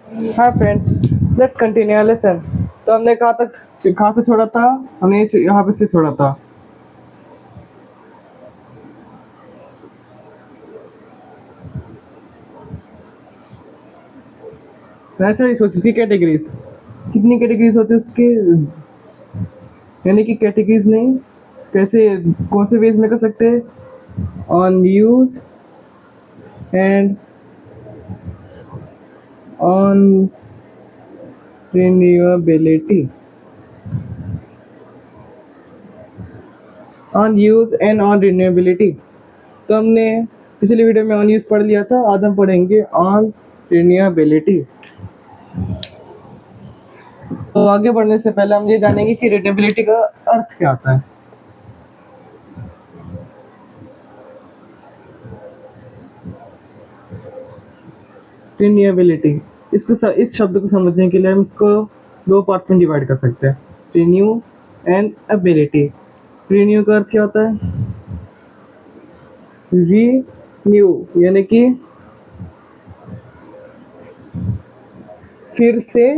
Hi friends, let's continue lesson. तो हमने कहाँ से छोड़ा था? हमने यहाँ पे से छोड़ा था। नेचुरल रिसोर्सेज की कैटेगरीज। कितनी कैटेगरीज होती है उसके? यानी कि कैटेगरीज नहीं, कैसे कौन से वेज में कर सकते हैं? On use and on renewability. On use and on renewability. तो हमने पिछली वीडियो में ऑन यूज पढ़ लिया था, आज हम पढ़ेंगे ऑन रिन्यूएबिलिटी। तो आगे बढ़ने से पहले हम ये जानेंगे कि रिन्यूएबिलिटी का अर्थ क्या होता है। रिन्यूएबिलिटी, इस शब्द को समझने के लिए हम इसको दो पार्ट्स में डिवाइड कर सकते हैं, रिन्यू एंड एबिलिटी। रिन्यू का अर्थ क्या होता है? रीन्यू यानी कि फिर से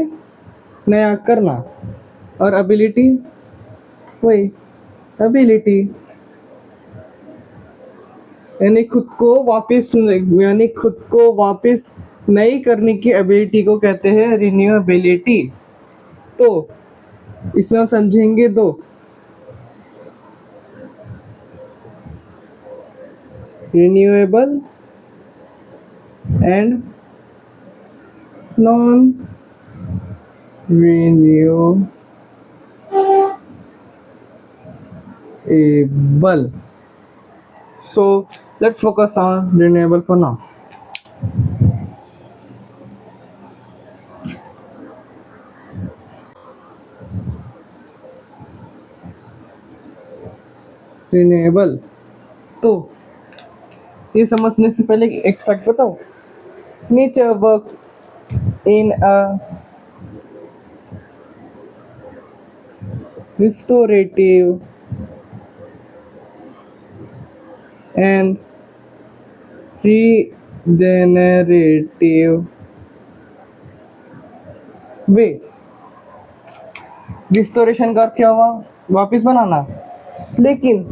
नया करना, और एबिलिटी वही एबिलिटी यानी खुद को वापस नई करने की एबिलिटी को कहते हैं रिन्यूएबिलिटी। तो इसमें हम समझेंगे दो, renewable and non renewable. So let's focus on renewable for now. Renewable, तो ये समझने से पहले एक फैक्ट बताओ। Nature works in a restorative and regenerative way. Restoration का अर्थ क्या हुआ? वापस बनाना। लेकिन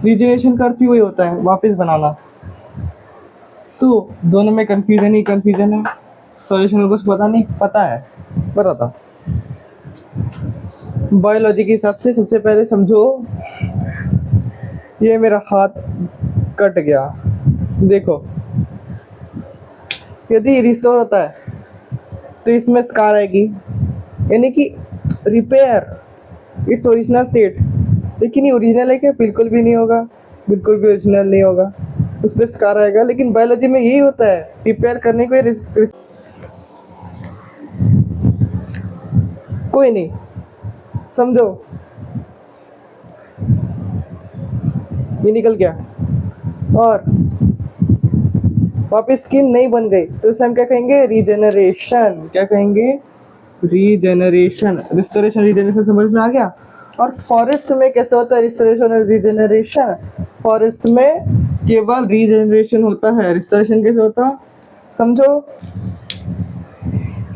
रिजेनरेशन का अर्थ भी वही होता है, वापस बनाना। तो दोनों में कंफ्यूजन है। सॉल्यूशन को कुछ पता नहीं, पता है बताता। बायोलॉजी के हिसाब से सबसे पहले समझो, ये मेरा हाथ कट गया, देखो। यदि रिस्टोर होता है तो इसमें स्कार आएगी, यानी कि रिपेयर इट्स ओरिजिनल स्टेट। लेकिन ये ओरिजिनल है क्या? बिल्कुल भी नहीं होगा, बिल्कुल भी ओरिजिनल नहीं होगा, उस पर स्कार आएगा। लेकिन बायोलॉजी में यही होता है, रिपेयर करने को कोई नहीं, समझो ये निकल गया और वापस स्किन नहीं बन गई, तो इसे हम क्या कहेंगे? रीजेनरेशन। क्या कहेंगे? रीजेनरेशन। रिस्टोरेशन रीजेनरेशन समझ में आ गया। और फॉरेस्ट में कैसे होता है रिस्टोरेशन और रीजेनरेशन? फॉरेस्ट में केवल रीजेनरेशन होता है, रिस्टोरेशन कैसे होता? समझो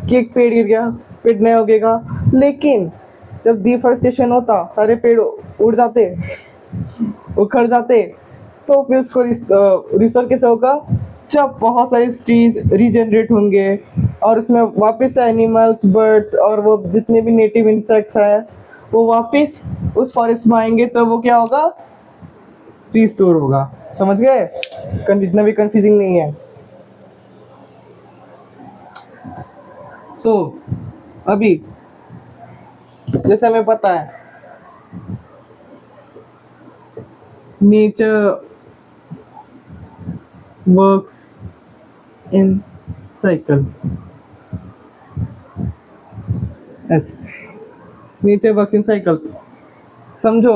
कि एक पेड़ गिर गया, पेड़ नया उगेगा, लेकिन जब डिफॉरेस्टेशन होता, सारे पेड़ उड़ जाते, उखड़ जाते, तो फिर उसको रिस्टोर कैसे होगा? जब बहुत सारे ट्रीज रीजनरेट होंगे और उसमें वापस से एनिमल्स, बर्ड्स और वो जितने भी नेटिव इंसेक्ट्स हैं वो वापस उस फॉरेस्ट में आएंगे, तो वो क्या होगा? रिस्टोर होगा। समझ गए? इतना भी कंफ्यूजिंग नहीं है। तो अभी जैसे हमें पता है, nature works in cycle. Nature works in cycles. समझो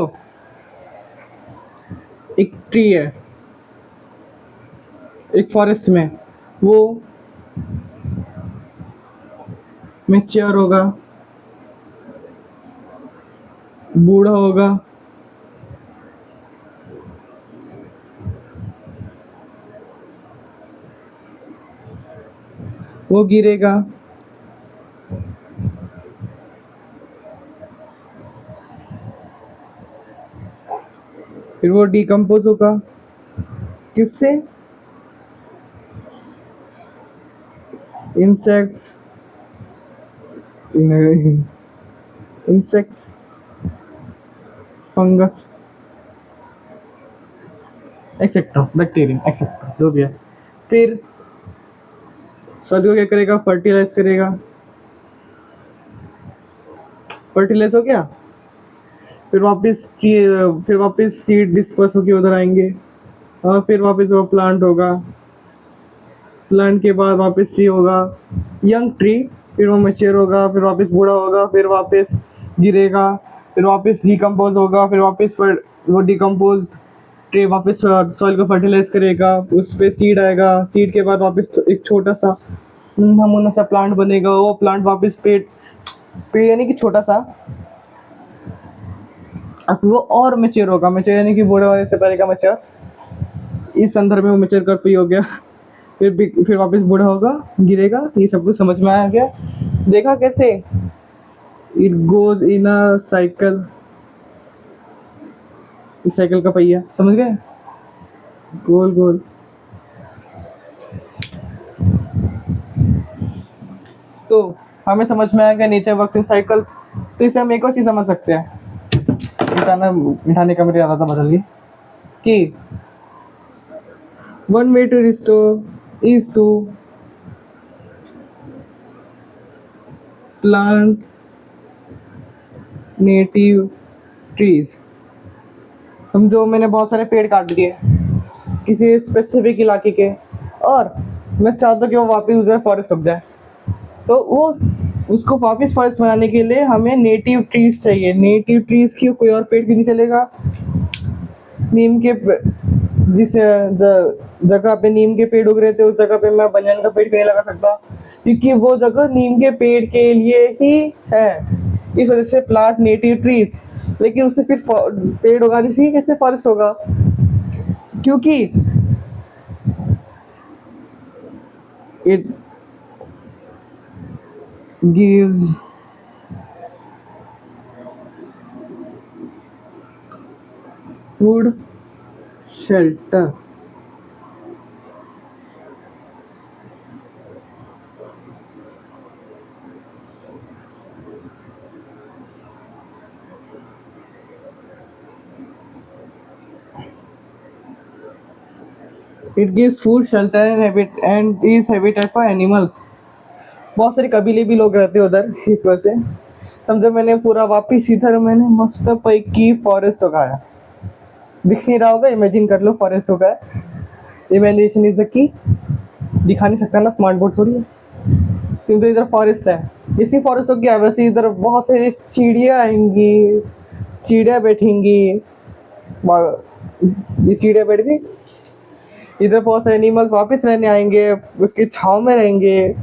एक ट्री है एक फॉरेस्ट में, वो मैच्योर होगा, बूढ़ा होगा, वो गिरेगा, फिर वो डिकम्पोज होगा। किससे? Insects, insects, fungus, etcetera, bacteria etcetera, जो भी है। फिर सॉइल को क्या करेगा? फर्टिलाइज करेगा। फर्टिलाइज हो गया, फिर वापस सीड डिस्पर्स होके उधर आएंगे, और फिर वापस वो प्लांट होगा। प्लांट के बाद वापस ट्री होगा, यंग ट्री, फिर वो मैच्योर होगा, फिर वापस बूढ़ा होगा, फिर वापस गिरेगा, फिर वापस डिकम्पोज होगा, फिर वापस वो डिकम्पोज ट्री वापस सॉइल को फर्टिलाइज करेगा, उस पे सीड आएगा, सीड के बाद वापस एक छोटा सा नमूना सा प्लांट बनेगा, वो प्लांट वापस पेड़, पेड़ यानी कि छोटा सा, अब वो और मैच्योर होगा, मैच्योर यानी कि बूढ़ा होने से पहले का मैच्योर, इस संदर्भ में वो मैच्योर कर हो गया। फिर वापस बूढ़ा होगा, गिरेगा। ये सब कुछ समझ में आ गया? देखा कैसे it goes in a cycle, इस साइकिल का पहिया, समझ गए? गोल गोल। तो हमें समझ में आ गया नेचर वर्क्स इन साइकिल्स। तो इसे हम एक और चीज समझ सकते हैं, मिठाने का मेरी आदत बदल गई, कि one way to restore is to plant native trees। समझो मैंने बहुत सारे पेड़ काट दिए किसी स्पेसिफिक इलाके के, और मैं चाहता हूँ कि वो वापस उधर फॉरेस्ट लग जाए, तो वो उसको वापस फॉरेस्ट बनाने के लिए हमें नेटिव ट्रीज चाहिए। नेटिव ट्रीज की कोई और पेड़ क्यों नहीं चलेगा? नीम के जिस जगह पे नीम के पेड़ उग रहे थे, उस जगह पे मैं बनियान का पेड़ क्यों नहीं लगा सकता? क्योंकि वो जगह नीम के पेड़ के लिए ही है, इस वजह से प्लांट नेटिव ट्रीज। लेकिन उससे फिर पेड़ उगाने से ही कैसे फॉरेस्ट होगा? क्योंकि it gives food, shelter. It gives food, shelter and is habitat for animals. बहुत सारे कबीले भी लोग रहते हैं उधर, इस वजह से। समझो मैंने पूरा वापिस इधर मैंने मस्त पैकी फॉरेस्ट उगाया, दिख नहीं रहा होगा, इमेजिन कर लो फॉरेस्ट उगाया। Imagination is the key. दिखा नहीं सकता ना, स्मार्ट बोर्ड थोड़ी है। तो इधर फॉरेस्ट है, इसी फॉरेस्ट हो गया, वैसे इधर बहुत सारी चिड़िया आएंगी, चिड़िया बैठेंगी, ये चिड़िया बैठ गई, इधर बहुत सारे एनिमल्स वापस रहने आएंगे, उसके छाव में रहेंगे।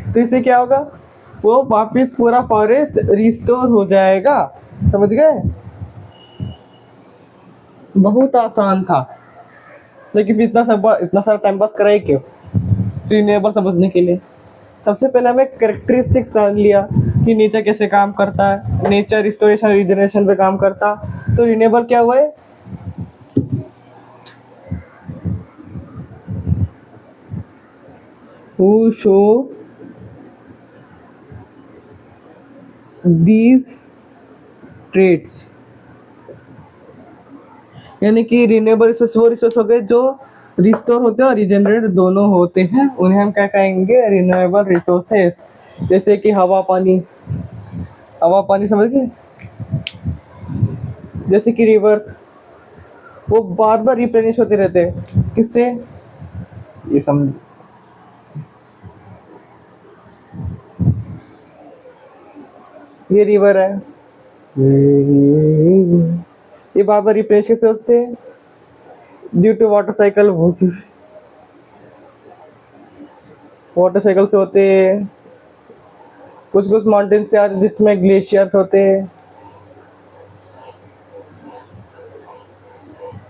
तो इससे क्या होगा? वो वापस पूरा फॉरेस्ट रिस्टोर हो जाएगा। समझ गए? बहुत आसान था, लेकिन फिर इतना सारा टाइम पास कराए क्यों? रिन्यूएबल समझने के लिए सबसे पहले हमें कैरेक्टरिस्टिक्स जान लिया कि नेचर कैसे काम करता है, नेचर रिस्टोरेशन रिजनरेशन पे काम करता। तो रिन्यूएबल क्या हुआ है? who show these traits, यानी कि रिन्यूएबल रिसोर्स वो रिसोर्स हो गए जो रिस्टोर होते हैं और रिजेनरेट दोनों होते हैं, उन्हें हम क्या कहेंगे? Renewable resources. जैसे कि हवा पानी, हवा पानी समझ गए? जैसे कि रिवर्स, वो बार बार रिप्लेनिश होते रहते हैं, किससे? ये समझ, ये रिवर है, ये बार बार रिप्लेनिश कैसे होते हैं? Due to water cycle, water cycle से होते हैं। कुछ कुछ माउंटेन से आते जिसमें ग्लेशियर्स होते हैं।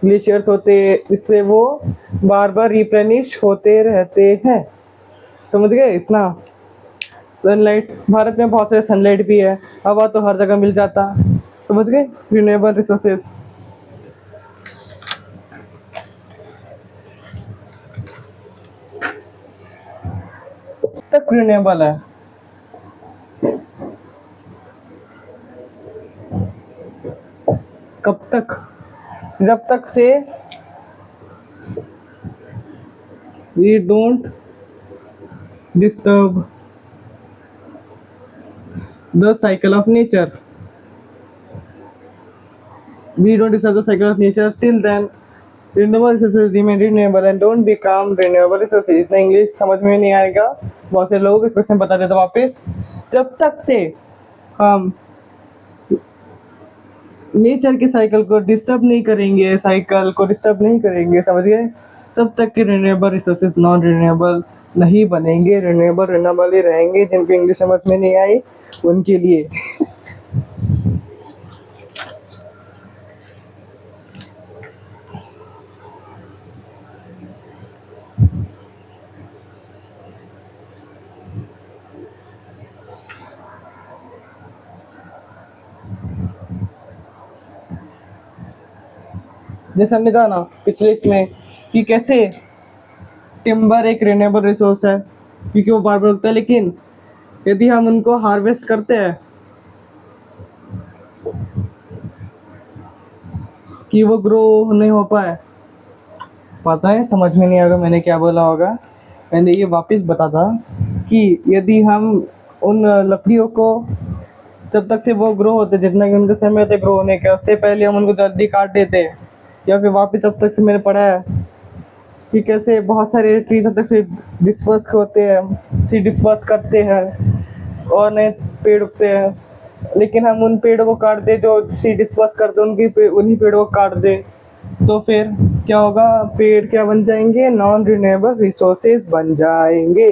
ग्लेशियर्स होते, इससे वो बार बार रिप्लेनिश होते रहते हैं। समझ गए इतना? सनलाइट, भारत में बहुत सारे सनलाइट भी है, हवा तो हर जगह मिल जाता। समझ गए? Renewable resources. तक रिन्यूएबल है, कब तक? जब तक से we don't disturb the cycle of nature. We don't disturb the cycle of nature. Till then, renewable resources remain renewable and don't become renewable resources. इतना इंग्लिश समझ में नहीं आएगा बहुत से लोग, इस क्वेश्चन बता देता वापस। जब तक से हम नेचर के साइकिल को डिस्टर्ब नहीं करेंगे, साइकिल को डिस्टर्ब नहीं करेंगे, समझ गए, तब तक के रिन्यूएबल रिसोर्सेज नॉन रिन्यूएबल नहीं बनेंगे। रिन्यूएबल ही रहेंगे। जिनको इंग्लिश समझ में नहीं आई उनके लिए। जैसे हमने जाना पिछले इसमें कि कैसे टिम्बर एक रिन्यूएबल रिसोर्स है क्योंकि वो बार बार उगता है, लेकिन यदि हम उनको हार्वेस्ट करते हैं कि वो ग्रो नहीं हो पाए। पता है समझ में नहीं आएगा मैंने क्या बोला होगा। मैंने ये वापस बता था कि यदि हम उन लकड़ियों को जब तक से वो ग्रो होते, जितना कि उनका समय होता है ग्रो होने का, उससे पहले हम उनको जल्दी काट देते, या फिर वापस तब तक से मैंने पढ़ा है कि कैसे बहुत सारे ट्रीज तब तक से डिस्पर्स होते हैं, सी डिस्पर्स करते हैं और नए पेड़ उगते हैं। लेकिन हम उन पेड़ों को काट दे जो सी डिस्पर्स करते हैं, उन्हीं पेड़ों को काट दे, तो फिर क्या होगा? पेड़ क्या बन जाएंगे? नॉन रिन्यूएबल रिसोर्सेज बन जाएंगे।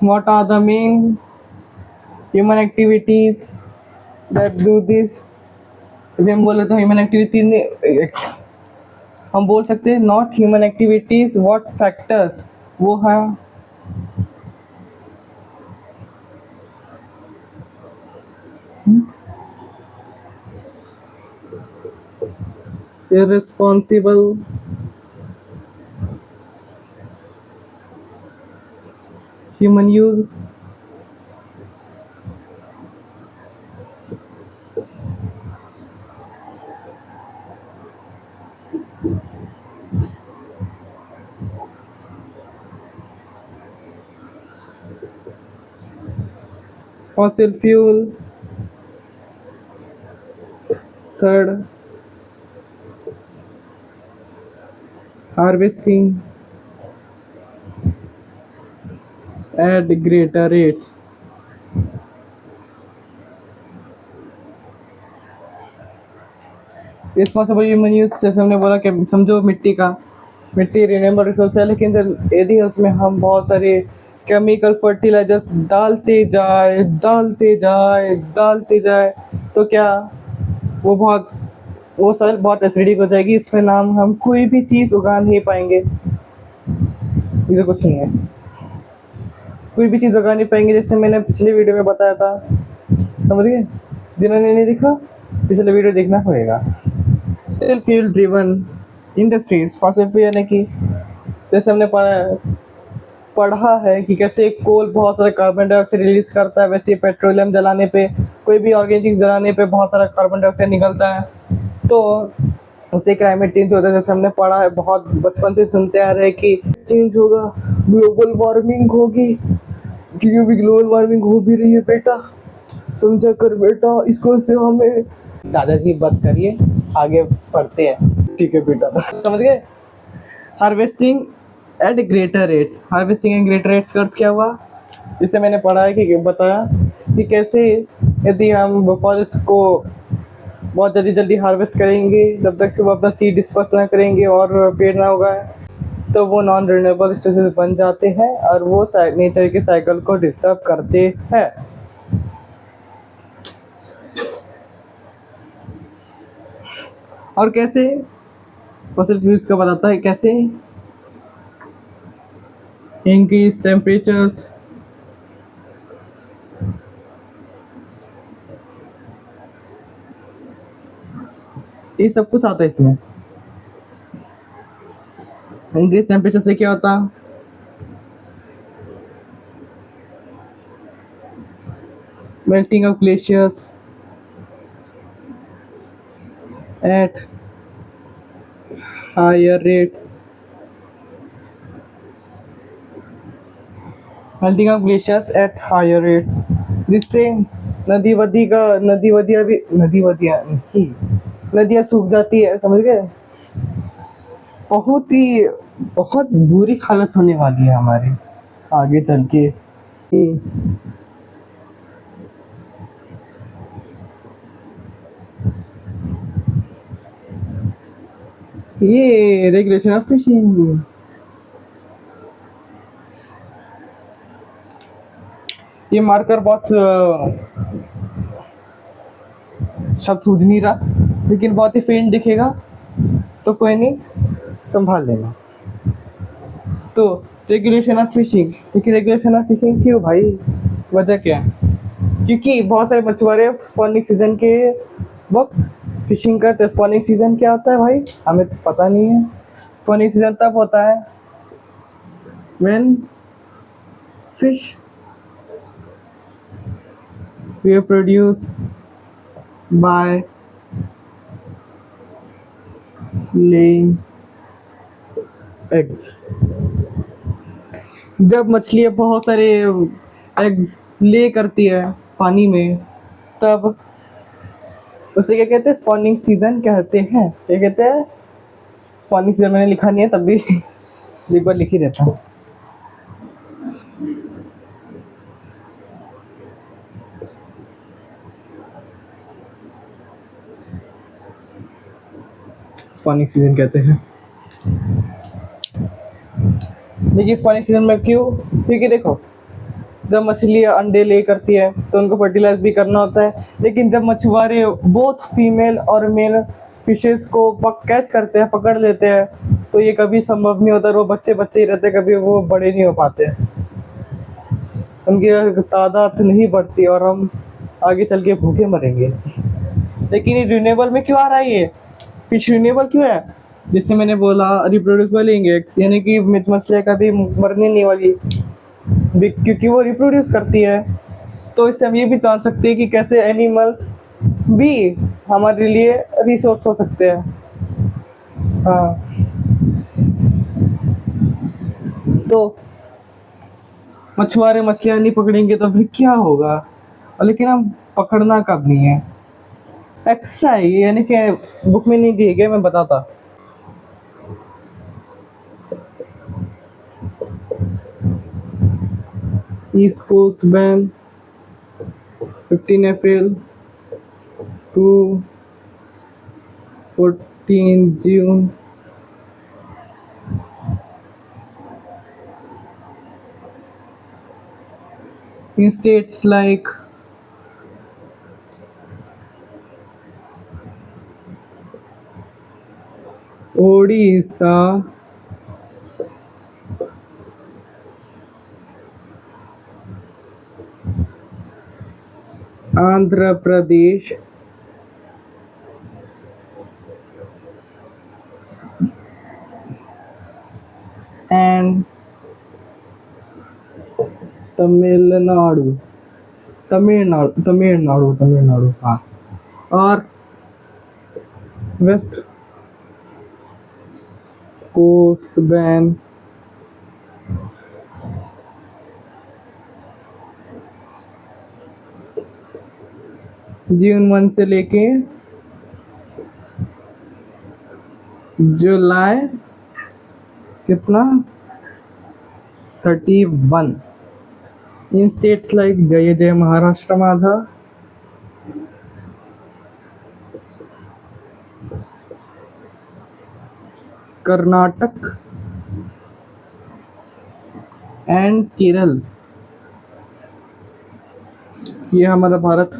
What are the main human activities that do this? यदि हम बोले तो ह्यूमन एक्टिविटी हम बोल सकते हैं not human activities, what factors, वो है irresponsible human use, fossil fuel, third harvesting at greater rates। Responsible human use, जैसे हमने बोला कि समझो मिट्टी रिन्यूएबल रिसोर्स है, लेकिन यदि उसमें हम बहुत सारे केमिकल फर्टिलाइजर्स डालते जाए तो क्या वो सॉइल बहुत एसिडिक हो जाएगी। इसमें नाम हम कोई भी चीज़ उगा नहीं पाएंगे। इधर कुछ नहीं है, कोई भी चीज़ उगा नहीं पाएंगे, जैसे मैंने पिछले वीडियो में बताया था। समझ गए? जिन्होंने नहीं देखा पिछले वीडियो देखना पड़ेगा। Fossil fuel driven industries, fossil fuel यानी कि जैसे हमने पढ़ा है कि कैसे कोल बहुत सारा कार्बन डाइऑक्साइड रिलीज करता है, वैसे पेट्रोलियम जलाने पे, कोई भी ऑर्गेनिक जलाने पे बहुत सारा कार्बन डाइऑक्साइड निकलता है, तो उससे क्लाइमेट चेंज होता है। जैसे हमने पढ़ा है, बहुत बचपन से सुनते आ रहे हैं कि चेंज होगा, ग्लोबल वार्मिंग होगी, क्योंकि ग्लोबल वार्मिंग हो भी रही है बेटा, समझा कर बेटा इसको, से हमें दादाजी बात करिए, आगे पढ़ते हैं। ठीक है बेटा, समझ गए? Harvesting at greater rates, harvesting at greater rates का अर्थ क्या हुआ? जिसे मैंने पढ़ा है कि बताया कि कैसे यदि हम फॉरेस्ट को बहुत जल्दी हार्वेस्ट करेंगे, जब तक से वो अपना सीड डिस्पर्स ना करेंगे और पेड़ ना उगाए, तो वो नॉन रिन्यूएबल रिसोर्सेज बन जाते हैं और वो नेचर के साइकिल को डिस्टर्ब करते हैं। और कैसे फॉसिल फ्यूल्स का बताता है कैसे इंक्रीज टेम्परेचर्स, ये सब कुछ आता है इसमें। इंक्रीज टेम्परेचर से क्या होता? Melting of glaciers at higher rate, melting of glaciers at higher rates, जिससे नदी वदियाँ नहीं, नदियाँ सूख जाती है, समझ गए? बहुत ही बहुत बुरी हालत होने वाली है हमारी आगे चल के। ये रेगुलेशन ऑफ फिशिंग, ये मार्कर बॉस शब्द सूझ नहीं रहा, लेकिन बहुत ही फेंट दिखेगा, तो कोई नहीं, संभाल लेना। तो रेगुलेशन ऑफ फिशिंग, क्योंकि रेगुलेशन ऑफ फिशिंग क्यों भाई, वजह क्या है? क्योंकि बहुत सारे मछुआरे स्पॉनिंग सीजन के वक्त फिशिंग करते हैं। स्पॉनिंग सीजन क्या होता है भाई, हमें तो पता नहीं है। स्पॉनिंग सीजन तब होता है when fish were produced by laying eggs। जब मछलियाँ बहुत सारे एग्स ले करती है पानी में, तब उसे क्या कहते हैं? स्पॉनिंग सीजन कहते हैं। क्या कहते हैं? स्पॉनिंग सीजन मैंने लिखा नहीं है, तब भी एक बार लिख ही देता हूँ। स्पॉनिंग सीजन कहते हैं। देखिए स्पॉनिंग सीजन में क्यों? क्योंकि देखो, जब मछलियाँ अंडे ले करती है तो उनको फर्टिलाइज भी करना होता है, लेकिन जब मछुआरे बोथ फीमेल और मेल फिशेस को कैच करते हैं, पकड़ लेते हैं, तो ये कभी संभव नहीं होता। वो बच्चे बच्चे ही रहते हैं, कभी वो बड़े नहीं हो पाते, उनकी तादाद नहीं बढ़ती और हम आगे चल के भूखे मरेंगे। लेकिन ये रिन्यूएबल में क्यों आ रहा है? ये फिश रिन्यूएबल क्यों है? जिससे मैंने बोला रिप्रोड्यूसिबल इंडेक्स, यानी कि मछलियाँ कभी मरने नहीं वाली, क्योंकि वो रिप्रोड्यूस करती है। तो इससे हम ये भी जान सकते हैं कि कैसे एनिमल्स भी हमारे लिए रिसोर्स हो सकते हैं। हाँ, तो मछुआरे मछलियाँ नहीं पकड़ेंगे तो फिर क्या होगा? लेकिन हम पकड़ना कब नहीं है, एक्स्ट्रा है ये, यानी कि बुक में नहीं दिए गए, मैं बताता। East coast ban 15 April to 14 June. In states like Odisha, Andhra Pradesh, and Tamil Nadu, Tamil Nadu, हाँ, और वेस्ट कोस्ट बैन जून 1 से लेके जुलाई कितना 31। इन स्टेट्स लाइक जय जय महाराष्ट्र माझा, कर्नाटक एंड केरल, ये हमारा भारत,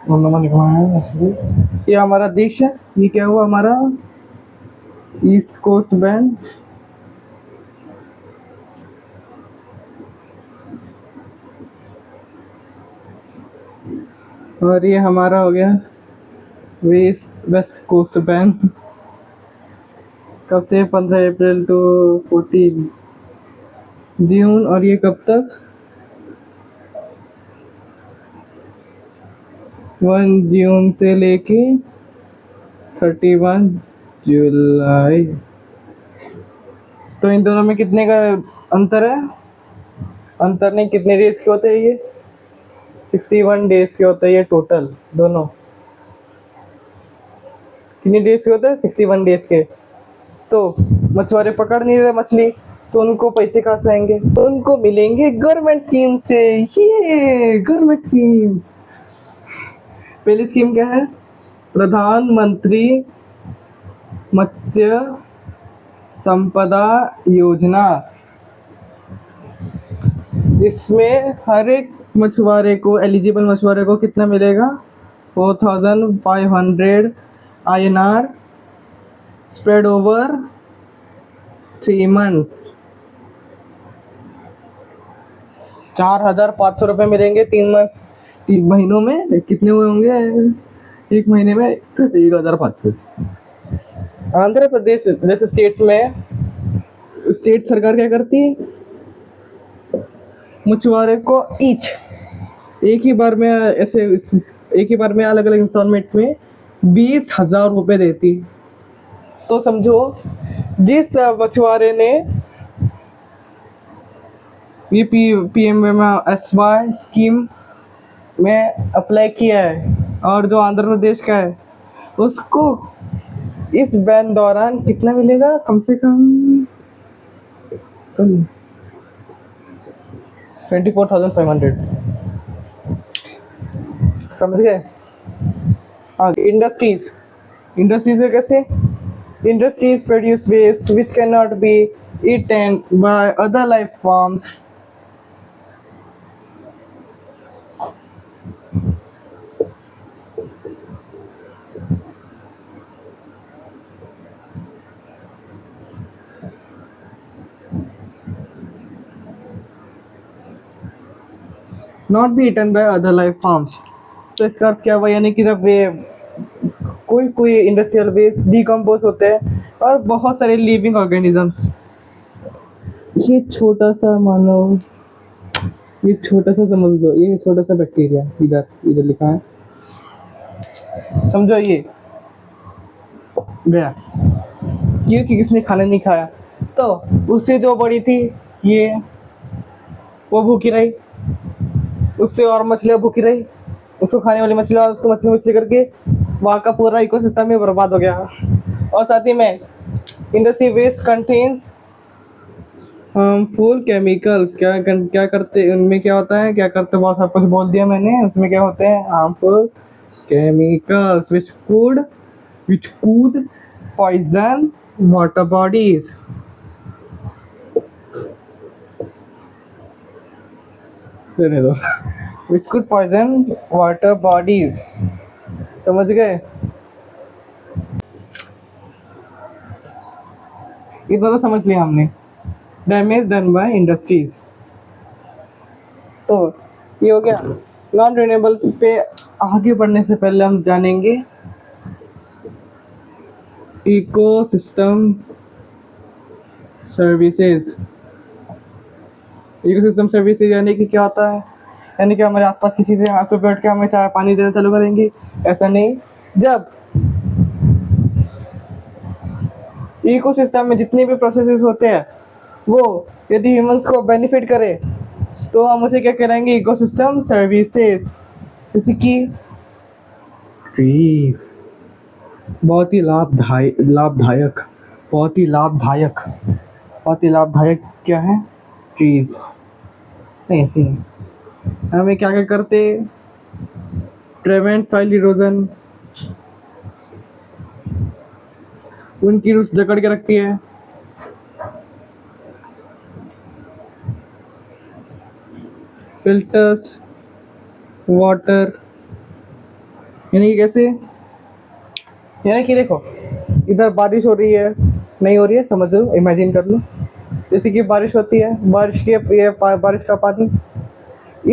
नंबर लिखा है actually। ये हमारा देश है। ये क्या हुआ हमारा ईस्ट कोस्ट बैंड। और ये हमारा हो गया वेस्ट कोस्ट बैंड। कब से 15 अप्रैल टू 14 जून। और ये कब तक 1 जून से लेके 31 जुलाई। तो इन दोनों में कितने का अंतर है? अंतर नहीं, कितने डेज के होते हैं ये? 61 डेज के होते हैं ये टोटल दोनों। कितने डेज के होते हैं? 61 डेज के। तो मछुआरे पकड़ नहीं रहे मछली, तो उनको पैसे कहाँ से आएंगे? उनको मिलेंगे गवर्नमेंट स्कीम से। ये गवर्नमेंट स्कीम्स। पहली स्कीम क्या है? प्रधानमंत्री मत्स्य संपदा योजना। इसमें हर एक मछुआरे को, एलिजिबल मछुआरे को कितना मिलेगा? 4500 INR स्प्रेड ओवर 3 मंथ्स। 4500 रुपये मिलेंगे 3 मंथ्स। 3 महीनों में कितने हुए होंगे? एक महीने में 1500। आंध्र प्रदेश जैसे स्टेट्स में स्टेट सरकार क्या करती है? मछुआरे को एक ही बार में एक ही बार में अलग अलग इंस्टॉलमेंट में 20,000 रुपये देती। तो समझो जिस मछुआरे ने ये PMSY स्कीम में अप्लाई किया है और जो आंध्र प्रदेश का है, उसको इस बैन दौरान कितना मिलेगा? कम से कम 24,500। समझ गए? आगे इंडस्ट्रीज। इंडस्ट्रीज है कैसे? Industries produce waste which can not be eaten by other life forms not be eaten by other life forms। तो इसका अर्थ क्या हुआ? यानी कि जब वे कोई इंडस्ट्रियल वेस्ट डिकम्पोज होते हैं और बहुत सारे लिविंग ऑर्गेनिजम्स, ये छोटा सा मानो, ये छोटा सा समझ लो, ये छोटा सा बैक्टीरिया इधर इधर लिखा है, समझो ये गया क्योंकि किसने खाना नहीं खाया, तो उससे जो बड़ी थी ये वो भूखी रही, उससे और मछलियाँ भूखी रही, उसको खाने वाली मछलियाँ उसको मछली मछली करके वहाँ का पूरा इकोसिस्टम ही बर्बाद हो गया। और साथ ही में industry waste contains harmful chemicals. क्या करते उनमें? क्या होता है, क्या करते? बहुत सब कुछ बोल दिया मैंने। उसमें क्या होते हैं? Harmful chemicals which could poison water bodies। रहने दो। which could poison water bodies। समझ गए? इतना तो समझ लिया हमने। Damage done by industries. तो ये हो गया। नॉन रिन्यूएबल पे आगे बढ़ने से पहले हम जानेंगे इकोसिस्टम सर्विसेज। इकोसिस्टम सर्विसेज यानी कि क्या होता है? यानी कि हमारे आसपास की चीज़ें यहाँ से बैठ के हमें चाय पानी देना चालू करेंगी? ऐसा नहीं। जब इकोसिस्टम में जितने भी प्रोसेसेस होते हैं वो यदि ह्यूमंस को बेनिफिट करे तो हम उसे क्या करेंगे? Ecosystem services. जैसे कि ट्रीज, बहुत ही लाभदायक क्या है? ट्रीज। नहीं ऐसे नहीं। हमें क्या क्या करते? प्रिवेंट सॉइल इरोजन, उनकी रूट्स जकड़ के रखती है। फिल्टर्स वाटर यानी कि कैसे, यानी कि देखो, इधर बारिश हो रही है, नहीं हो रही है, समझ लो, इमेजिन कर लो। जैसे कि बारिश होती है, बारिश का पानी,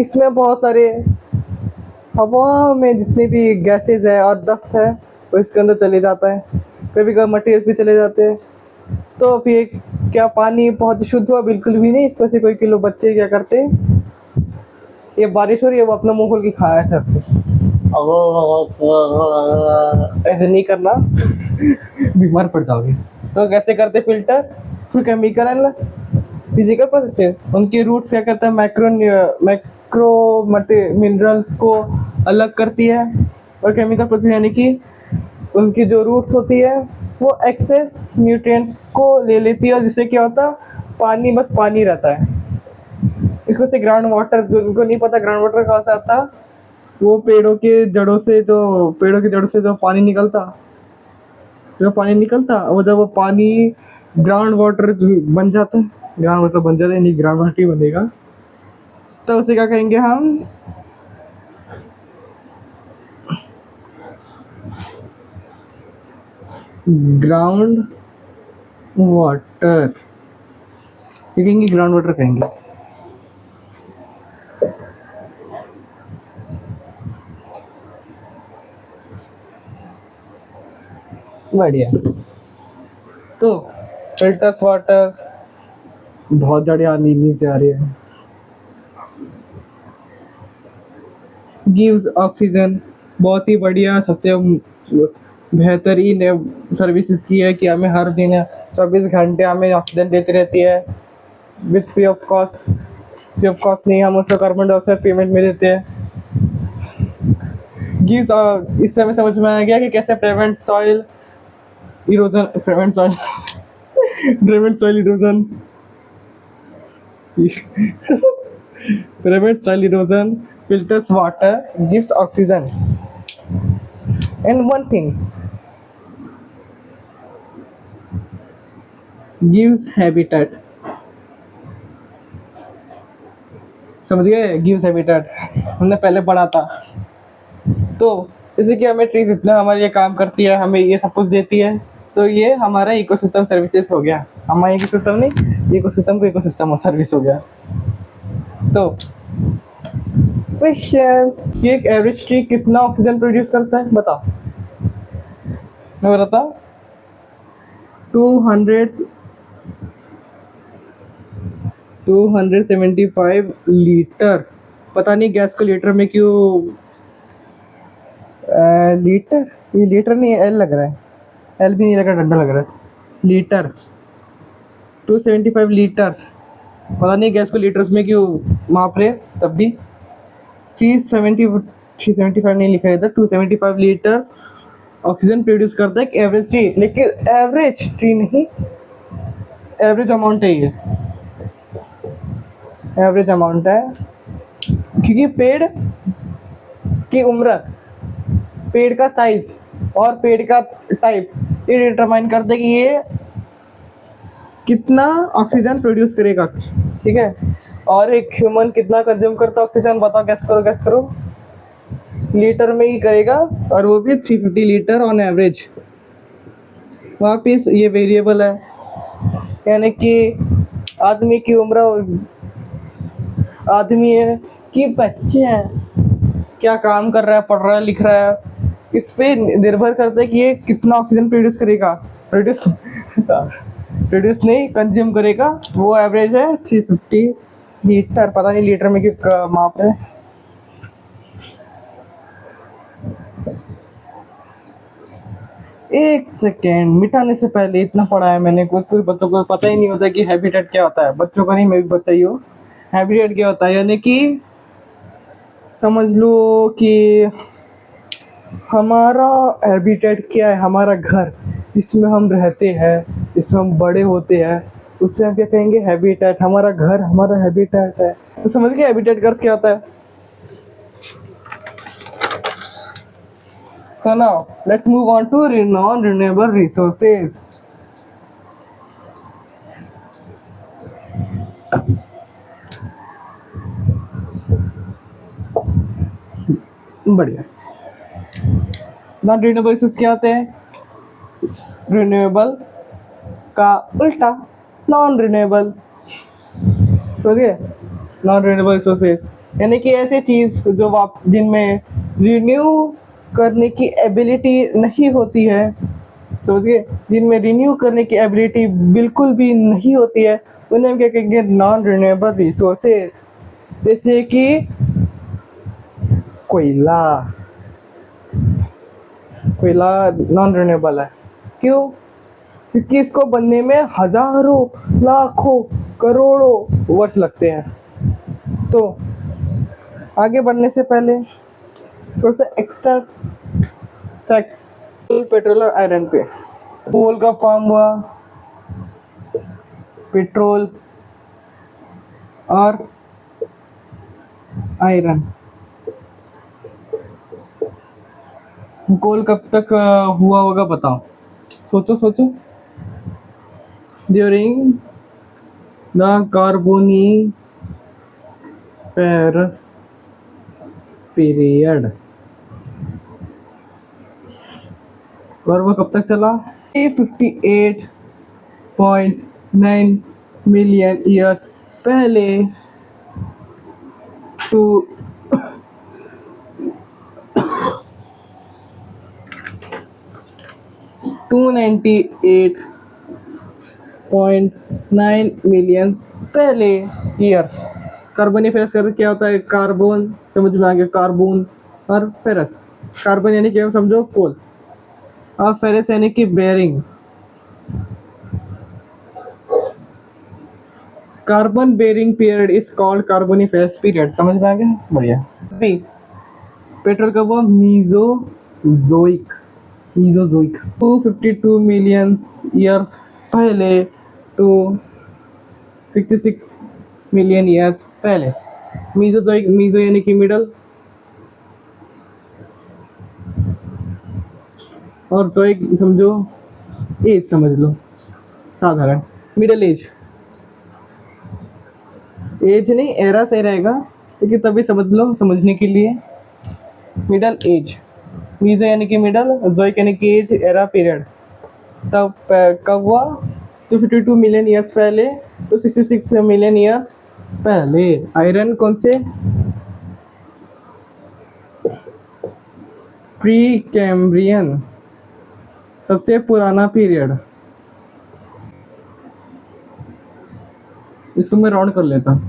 इसमें बहुत सारे हवा में जितने भी गैसेज है और डस्ट है वो इसके अंदर चले जाता है। कभी कभी मटेरियल्स भी चले जाते हैं। तो फिर क्या पानी बहुत शुद्ध हुआ? बिल्कुल भी नहीं। इसमें से कोई किलो बच्चे क्या करते हैं, ये बारिश हो रही है, वो अपना मुंह खोल के खाया करते, ऐसे नहीं करना बीमार पड़ जाओगे। तो कैसे करते filter? Through chemical and physical process है। उनके रूट्स क्या करता है, मैक्रो मिनरल्स को अलग करती है। और केमिकल प्रोसेस यानी कि उनकी जो रूट्स होती है वो एक्सेस न्यूट्रिएंट्स को ले लेती है, और जिससे क्या होता है, पानी बस पानी रहता है। इसमें से ग्राउंड वाटर, जो उनको नहीं पता ग्राउंड वाटर कहाँ से आता, वो पेड़ों की जड़ों से जो पानी निकलता, वो जब वो पानी ग्राउंड वाटर बन जाता है, नहीं, ग्राउंड वाटर ही बनेगा, तो उसे क्या कहेंगे हम? Ground water. ये कहेंगे ग्राउंड वाटर कहेंगे। बढ़िया। तो फिल्टर्स वाटर्स बहुत ज़्यादा नीचे आ रही है। गिव्स ऑक्सीजन, बहुत ही बढ़िया, सबसे बेहतरीन सर्विसेज की है कि हमें हर दिन 24 घंटे हमें ऑक्सीजन देती रहती है with free of cost. Free of cost नहीं, हम उसका कार्बन डाइऑक्साइड पेमेंट में देते हैं। गिव्स, इससे हमें समझ में आ गया कि कैसे prevent soil erosion, prevents soil erosion, filters water, gives oxygen. And one thing, gives habitat. समझ गए? gives habitat हमने पहले पढ़ा था। तो जैसे कि हमें ट्रीज इतना हमारे लिए काम करती है, हमें ये सब कुछ देती है, तो ये हमारा इकोसिस्टम सर्विसेज हो गया। हमारा इकोसिस्टम नहीं, इकोसिस्टम को इकोसिस्टम सर्विस हो गया। तो क्वेश्चन, ये एक एवरेज ट्री कितना ऑक्सीजन प्रोड्यूस करता है बताओ? मैं बताता हूँ, 275 लीटर। पता नहीं गैस को लीटर में क्यों लीटर, ये लीटर नहीं है, एल लग रहा है, एल भी नहीं लग रहा, डंडा लग रहा है। Litre, 275 litres. पता नहीं गैस को लीटर्स में क्यों माप रहे, तब भी 375 नहीं लिखा है इधर, 275 लीटर्स ऑक्सीजन प्रोड्यूस करता है एक एवरेज ट्री। लेकिन एवरेज ट्री नहीं, एवरेज अमाउंट है ये, एवरेज अमाउंट है, क्योंकि पेड़ की उम्र, पेड़ का साइज और पेड़ का टाइप ये डिटरमाइन करते कि ये कितना ऑक्सीजन प्रोड्यूस करेगा, ठीक है। और एक ह्यूमन कितना कंज्यूम करता है ऑक्सीजन, बताओ, गैस करो, लीटर में ही करेगा, और वो भी 350 लीटर ऑन एवरेज। वापिस ये वेरिएबल है, यानी कि आदमी की उम्र, आदमी है कि बच्चे हैं, क्या काम कर रहा है, पढ़ रहा है, लिख रहा है, इस पे निर्भर करता है कि ये कितना ऑक्सीजन प्रोड्यूस करेगा। प्रोड्यूस नहीं, कंज्यूम करेगा। वो एवरेज है 350 लीटर। पता नहीं लीटर में क्यों माप रहे हैं। एक सेकेंड, मिटाने से पहले इतना पढ़ा है मैंने, कुछ बच्चों को पता ही नहीं होता कि हैबिटेट क्या होता है। बच्चों का नहीं, मैं भी बच्चा ही हूँ। हैबिटेट क्या होता है, यानी कि समझ लो कि हमारा हैबिटेट क्या है, हमारा घर जिसमें हम रहते हैं, जिसमें हम बड़े होते हैं, उससे हम क्या कहेंगे, हैबिटेट। हमारा घर हमारा हैबिटेट है। तो समझ गए हैबिटेट का क्या होता है। So now let's move on to non-renewable resources. बढ़िया। नॉन रिन्यूएबल रिसोर्स क्या होते हैं? रिन्यूएबल का उल्टा नॉन रिन्यूएबल, समझिए, नॉन रिन्यूएबल रिसोर्सेज यानी कि ऐसी चीज जो आप जिनमें रिन्यू करने की एबिलिटी नहीं होती है, समझिए, जिनमें रिन्यू करने की एबिलिटी बिल्कुल भी नहीं होती है, उन्हें हम क्या कहेंगे? Non renewable resources. जैसे कि कोयला, कोयला नॉन रिन्यूएबल है। क्यों? क्योंकि इसको बनने में हजारों, लाखों, करोड़ों वर्ष लगते हैं। तो आगे बढ़ने से पहले थोड़ा सा एक्स्ट्रा फैक्ट्स पेट्रोल और आयरन पे। कोल का फॉर्म हुआ पेट्रोल और आयरन। कोल कब तक हुआ होगा बताओ? सोचो सोचो। During the Carboniferous period. और वो कब तक चला? 58.9 मिलियन ईयर्स पहले टू 298.9 मिलियन पहले ईयर्स। कार्बोनिफेरस कर क्या होता है? कार्बन, समझ में आ गया, कार्बन और फेरस। कार्बन यानी कि समझो कोल, और फेरस यानी कि bearing. Carbon bearing period is called carboniferous period. समझ में आ गया? बढ़िया। बी पेट्रोल का वो मीजोजोइक, मीजोजोइक 252 मिलियन ईयर्स पहले टू 66 मिलियन ईयर्स पहले। मीजोजोइक, मीजो यानी कि मिडल, और जोइक समझो एज, समझ लो साधारण, मिडल एज। एज नहीं, एरा सही रहेगा, लेकिन तभी समझ लो समझने के लिए, मिडल एज। मीजो यानी कि मिडल, जोइक यानी कि एज, एरा पीरियड। तब कब हुआ? 252 मिलियन ईयर्स पहले तो 66 मिलियन ईयर्स पहले। आयरन कौन से? प्री कैम्ब्रियन, सबसे पुराना पीरियड। इसको मैं राउंड कर लेता।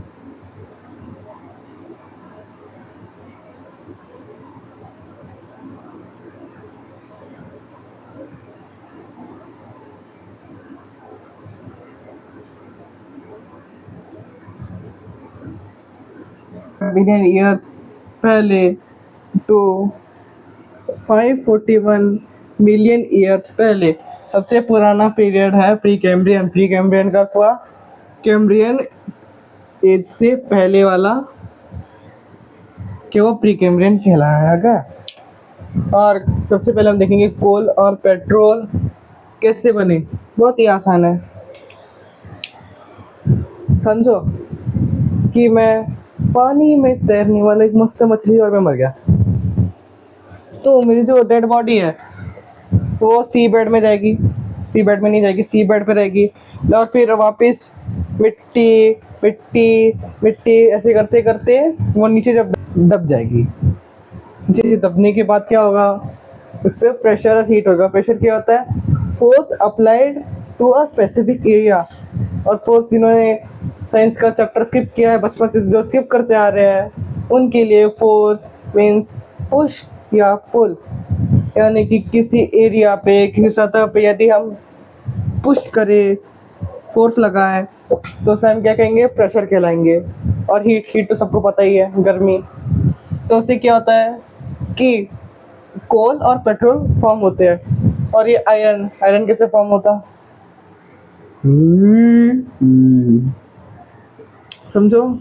मिलियन ईयर्स पहले टू 541 मिलियन ईयर्स पहले। सबसे पुराना पीरियड है प्री कैम्ब्रियन। प्री कैम्ब्रियन का हुआ कैम्ब्रियन एज से पहले वाला, क्या वो प्री कैम्ब्रियन कहलाएगा। और सबसे पहले हम देखेंगे कोल और पेट्रोल कैसे बने। बहुत ही आसान है। समझो कि मैं पानी में तैरने वाला एक मस्त मछली और मैं मर गया, तो मेरी जो डेड बॉडी है वो सी बेड में जाएगी, सी बेड में नहीं जाएगी, सी बेड पे रहेगी, और फिर वापस मिट्टी मिट्टी मिट्टी ऐसे करते करते वो नीचे जब दब जाएगी। नीचे दबने के बाद क्या होगा? उस पर प्रेशर और हीट होगा। प्रेशर क्या होता है? Force applied to a specific area. और फोर्स जिन्होंने साइंस का चैप्टर स्किप किया है बचपन से, जो स्किप करते आ रहे हैं, उनके लिए फोर्स मीन्स पुश या पुल, यानी कि किसी एरिया पे, किसी सतह पे यदि हम पुश करें, फोर्स लगाए, तो उसे हम क्या कहेंगे? प्रेशर कहलाएंगे। और हीट, हीट तो सबको पता ही है, गर्मी। तो उससे क्या होता है कि कोल और पेट्रोल फॉर्म होते हैं। और ये आयरन, आयरन कैसे फॉर्म होता? समझो,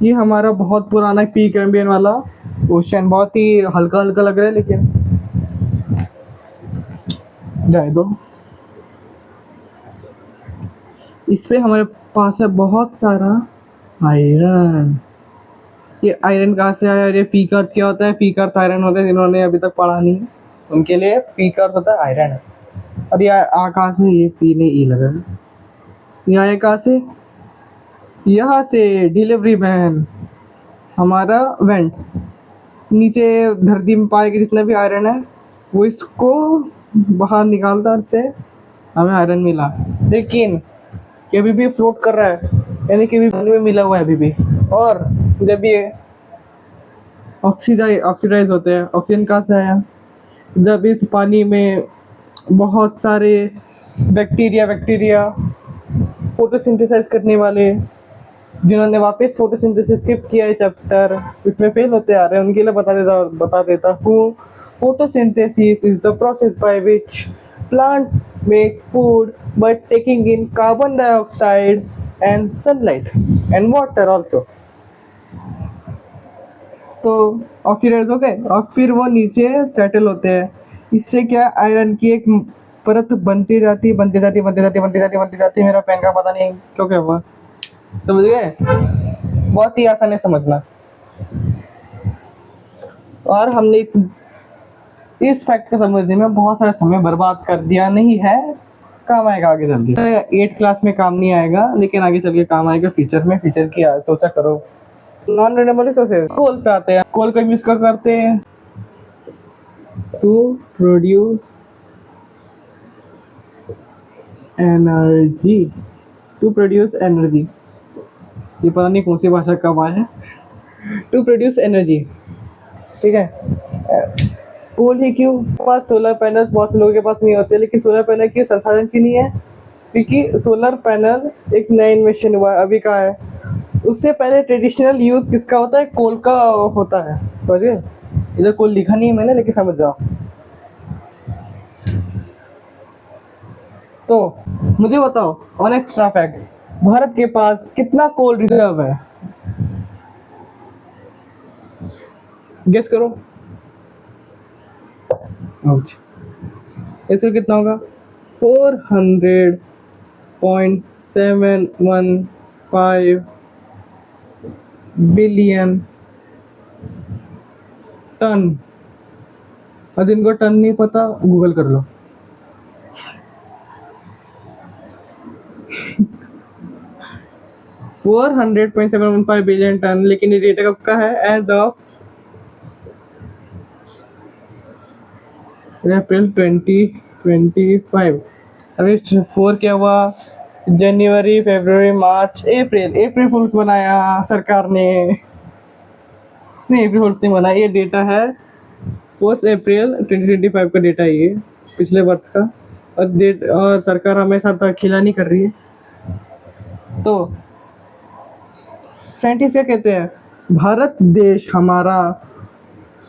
ये हमारा बहुत पुराना प्री कैम्ब्रियन वाला ओशन, बहुत ही हल्का हल्का लग रहा है लेकिन जाए दो। इस पे हमारे पास है बहुत सारा आयरन। ये आयरन कहाँ से आया? ये फीकर्स क्या होता है? फीकर्स आयरन होते हैं, जिन्होंने अभी तक पढ़ा नहीं है उनके लिए फीकर्स होता है आयरन। और ये आ कहाँ से? ये पीने ई लगा है। ये आया कहाँ से? यहाँ से। डिलीवरी मैन हमारा वेंट नीचे धरती में पाए गए जितना भी आयरन है वो इसको बाहर निकालता है, उससे हमें आयरन मिला। लेकिन ये अभी भी फ्लोट कर रहा है, यानी कि अभी पानी में मिला हुआ है अभी भी। और जब ये ऑक्सीडाइज होते हैं, ऑक्सीजन कहाँ से आया? जब इस पानी में बहुत सारे बैक्टीरिया फोटोसिंथेसाइज करने वाले, जिन्होंने वापस फोटोसिंथेसिस स्किप किया है चैप्टर, इसमें फेल होते आ रहे हैं, उनके लिए बता देता हूँ। Photosynthesis is the process by which plants make food by taking in carbon dioxide and sunlight and water also। तो ऑक्सीडाइज हो गए और फिर वो नीचे सेटल होते हैं। इससे क्या, आयरन की एक परत बनती जाती मेरा पेन का पता नहीं क्यों क्या हुआ। समझ गए? बहुत ही आसान है समझना। और हमने इस फैक्ट को समझने में बहुत सारा समय बर्बाद कर दिया, नहीं है काम आएगा आगे चल के। 8 क्लास में काम नहीं आएगा, लेकिन आगे चल के काम आएगा फ्यूचर में। फ्यूचर की सोचा करो। नॉन रिन्यूएबल रिसोर्सेज, कोल पे आते हैं। कोल का यूज क्या करते हैं? To produce energy. ये पता नहीं कौन सी भाषा का आवाज है। टू प्रोड्यूस एनर्जी, ठीक है। कोल ही क्यों? पास सोलर पैनल्स बहुत से लोगों के पास नहीं होते, लेकिन सोलर पैनल की संसाधन क्यों नहीं है? क्योंकि सोलर पैनल एक नया इन्वेंशन हुआ है, अभी का है। उससे पहले ट्रेडिशनल यूज किसका होता है? कोल का होता है। समझ गए? इधर कोल लिखा नहीं है मैंने, लेकिन समझ जाओ। तो मुझे बताओ ऑन एक्स्ट्रा फैक्ट्स, भारत के पास कितना कोल रिजर्व है? गेस करो। इसका कितना होगा? 400.715 बिलियन टन। और जिनको टन नहीं पता गूगल कर लो। $400.715 बिलियन टन। लेकिन ये डेटा कब का है? As of April 2025। अभी 4 क्या हुआ? जनवरी, फरवरी, मार्च, अप्रैल फूल्स बनाया सरकार ने। नहीं, अप्रैल फूल्स नहीं बनाया, ये डेटा है 4 अप्रैल 2025 का डेटा है ये, पिछले वर्ष का। और सरकार हमेशा दाखिला नहीं कर रही है। तो साइंटिस्ट क्या कहते हैं? भारत देश हमारा,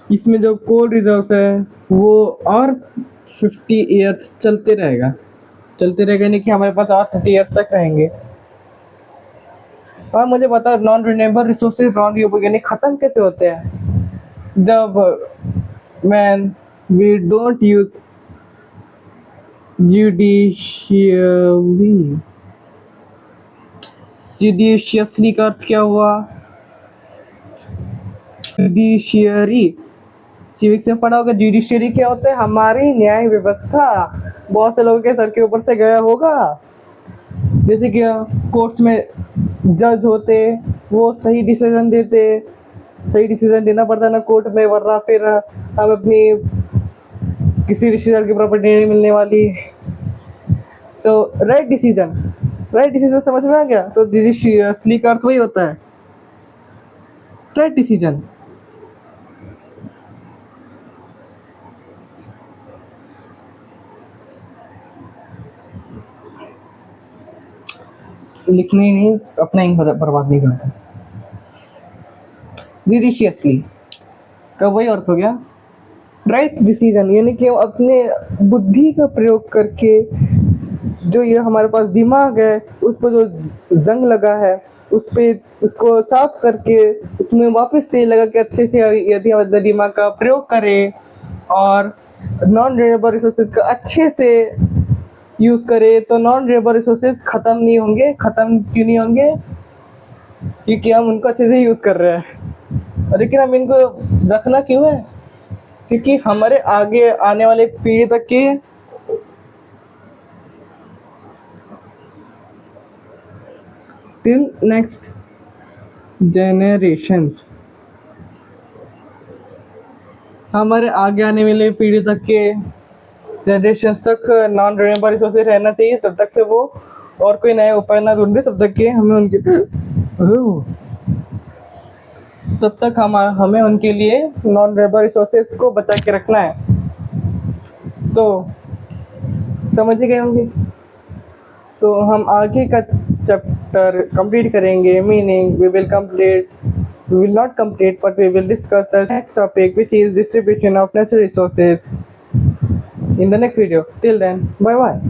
इसमें जो कोल रिजर्व है वो और 50 ईयर्स चलते रहेगा नहीं कि हमारे पास और 50 ईयर्स तक रहेंगे। और मुझे बता, नॉन रिन्यूएबल रिसोर्सेज यानी खत्म कैसे होते हैं? जब when we don't use judiciously का अर्थ क्या हुआ? जुडिशियरी, सिविक्स में पढ़ा होगा। जुडिशियरी क्या होता है? हमारी न्याय व्यवस्था। बहुत से लोगों के सर के ऊपर से गया होगा। जैसे कि कोर्ट्स में जज होते, वो सही डिसीजन देते। सही डिसीजन देना पड़ता है ना कोर्ट में, वरना फिर हम अपनी किसी रिश्तेदार की प्रॉपर्टी नहीं मिलने वाली। तो राइट डिसीजन समझ में आ गया? तो जुडिशियसली का अर्थ वही होता है, राइट डिसीजन। लिखने ही नहीं, अपना ही बर्बाद नहीं करता। जुडिशियसली का वही अर्थ हो गया, राइट डिसीजन। यानी कि अपने बुद्धि का प्रयोग करके, जो ये हमारे पास दिमाग है उस पर जो जंग लगा है उस पे उसको साफ करके उसमें वापस तेल लगा के अच्छे से यदि हम दिमाग का प्रयोग करें और नॉन रिन्यूएबल रिसोर्सेज का अच्छे से यूज़ करें, तो नॉन रिन्यूएबल रिसोर्सेज ख़त्म नहीं होंगे। ख़त्म क्यों नहीं होंगे? क्योंकि हम उनको अच्छे से यूज़ कर रहे हैं। लेकिन हम इनको रखना क्यों है? क्योंकि हमारे आगे आने वाले पीढ़ी तक के टिल नेक्स्ट जनरेशंस, हमारे आगे आने वाले पीढ़ी तक के जनरेशंस तक नॉन रिन्यूएबल रिसोर्सेज रहना चाहिए, तब तक से वो और कोई नए उपाय ना ढूंढे, तब तक के हमें उनके तब तक हमें उनके लिए नॉन रिन्यूएबल रिसोर्सेज को बचा के रखना है। तो समझ ही गए होंगे। तो हम आगे का चैप्टर कंप्लीट करेंगे, meaning we will not complete but we will discuss the next topic which is distribution of natural resources in the next video. Till then, bye bye.